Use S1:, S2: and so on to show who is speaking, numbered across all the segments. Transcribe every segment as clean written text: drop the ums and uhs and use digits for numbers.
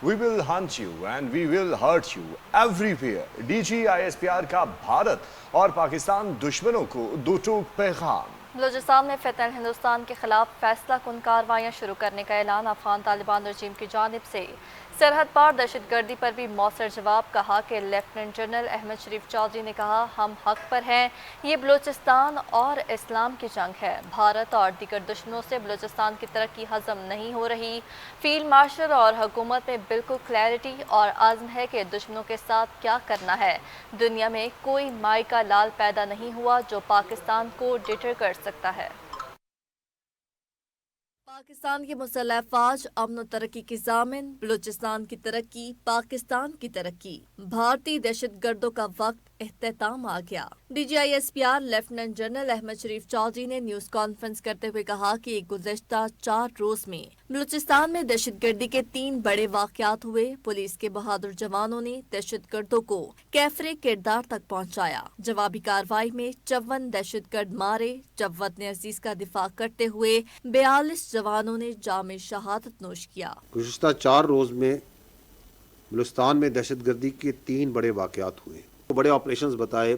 S1: We will hunt you and we will hurt you everywhere. DG ISPR का भारत और पाकिस्तान दुश्मनों को दो टूक पैगाम।
S2: बलूचिस्तान में फ़ितनल हिंदुस्तान के खिलाफ फैसला कुन कार्रवाइयाँ शुरू करने का ऐलान अफगान तालिबान रजीम की जानिब से। सरहद पार दहशतगर्दी पर भी मौसर जवाब। कहा कि लेफ्टिनेंट जनरल अहमद शरीफ चौधरी ने कहा, हम हक पर हैं, ये बलूचिस्तान और इस्लाम की जंग है। भारत और दीगर दुश्मनों से बलूचिस्तान की तरक्की हजम नहीं हो रही। फील्ड मार्शल और हुकूमत में बिल्कुल क्लैरिटी और आज़म है कि दुश्मनों के साथ क्या करना है। दुनिया में कोई माई का लाल पैदा नहीं हुआ जो पाकिस्तान को डिटर कर सकता है। पाकिस्तान की मुसल्लह अफ़वाज अमन और तरक्की की ज़ामिन, बलूचिस्तान की तरक्की पाकिस्तान की तरक्की। भारतीय दहशतगर्दों का वक्त इख्तिताम आ गया। DGISPR लेफ्टिनेंट जनरल अहमद शरीफ चौधरी ने न्यूज़ कॉन्फ्रेंस करते हुए कहा कि गुज़श्ता 4 रोज में बलूचिस्तान में दहशतगर्दी के 3 बड़े वाक़यात हुए। पुलिस के बहादुर जवानों ने दहशतगर्दों को कैफरे किरदार तक पहुँचाया। जवाबी कार्रवाई में 54 दहशतगर्द मारे। जब वतन अजीज का दिफा करते हुए 42 जवानों ने जामे शहादत नोश किया।
S3: गुज़श्ता 4 रोज में बलूचिस्तान में दहशतगर्दी के 3 बड़े वाक़यात हुए। बड़े ऑपरेशंस बताए,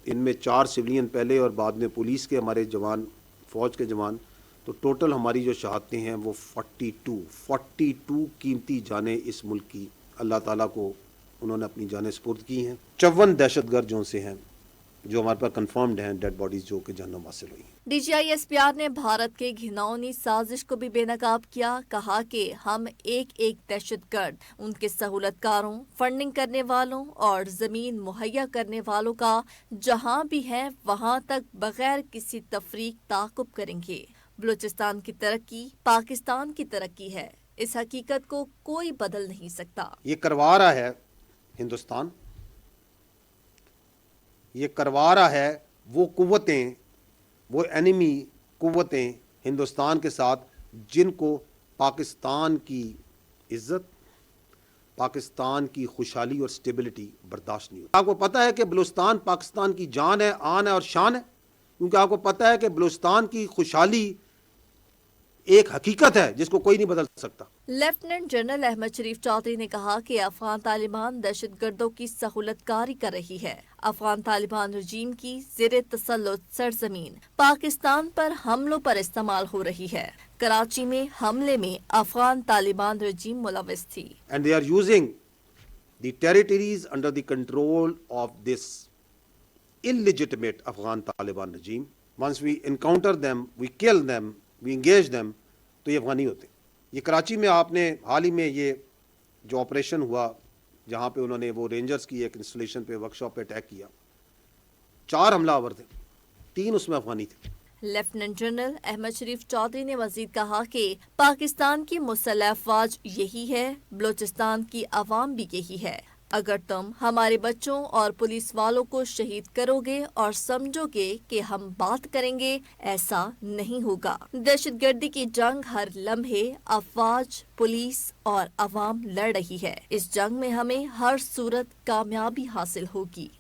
S3: इनमें 4 सिविलियन पहले और बाद में पुलिस के हमारे जवान, फ़ौज के जवान। तो टोटल हमारी जो शहादतें हैं वो 42 कीमती जानें इस मुल्क की अल्लाह ताला को उन्होंने अपनी जानें सुपुर्द की हैं। 54 दहशतगर्द जो से हैं जो हमारे पास कंफर्म्ड हैं डेड बॉडीज जो कि जहन्नुम हासिल हुई।
S2: DGISPR ने भारत के घिनौनी साजिश को भी बेनकाब किया। कहा कि हम एक दहशतगर्द, उनके सहूलतकारों, फंडिंग करने वालों और जमीन मुहैया करने वालों का जहां भी है वहां तक बगैर किसी तफरीक ताक़ुब करेंगे। बलूचिस्तान की तरक्की पाकिस्तान की तरक्की है। इस हकीकत को कोई बदल नहीं सकता।
S3: ये करवा रहा है हिंदुस्तान, ये करवा रहा है वो कुव्वतें, वो एनिमी कुव्वतें हिंदुस्तान के साथ जिनको पाकिस्तान की इज्जत, पाकिस्तान की खुशहाली और स्टेबिलिटी बर्दाश्त नहीं होती। आपको पता है कि बलूचिस्तान पाकिस्तान की जान है, आन है और शान है, क्योंकि आपको पता है कि बलूचिस्तान की खुशहाली एक हकीकत है जिसको कोई नहीं बदल सकता।
S2: लेफ्टिनेंट जनरल अहमद शरीफ चौधरी ने कहा कि अफगान तालिबान दहशतगर्दों की सहूलतकारी कर रही है। अफगान तालिबान रजीम की ज़ेरे तसल्लुत सरजमीन पाकिस्तान पर हमलों पर इस्तेमाल हो रही है। कराची में हमले में अफगान तालिबान रजीम मुलविस थी।
S3: And they are using the territories under the control of this illegitimate Afghan Taliban regime. Once we encounter them, we kill them, we engage them, तो ये अफगानी होते। ये कराची में आपने हाल ही में ये जो ऑपरेशन हुआ जहाँ पे उन्होंने वो रेंजर्स की एक इंस्टॉलेशन पे, वर्कशॉप पे अटैक किया, 4 हमलावर थे, 3 उसमें अफगानी थे।
S2: लेफ्टिनेंट जनरल अहमद शरीफ चौधरी ने मजीद कहा कि पाकिस्तान की मुसल्लह अफ़वाज यही है, बलूचिस्तान की अवाम भी यही है। अगर तुम हमारे बच्चों और पुलिस वालों को शहीद करोगे और समझोगे कि हम बात करेंगे, ऐसा नहीं होगा। दहशतगर्दी की जंग हर लम्हे अफ़वाज, पुलिस और अवाम लड़ रही है। इस जंग में हमें हर सूरत कामयाबी हासिल होगी।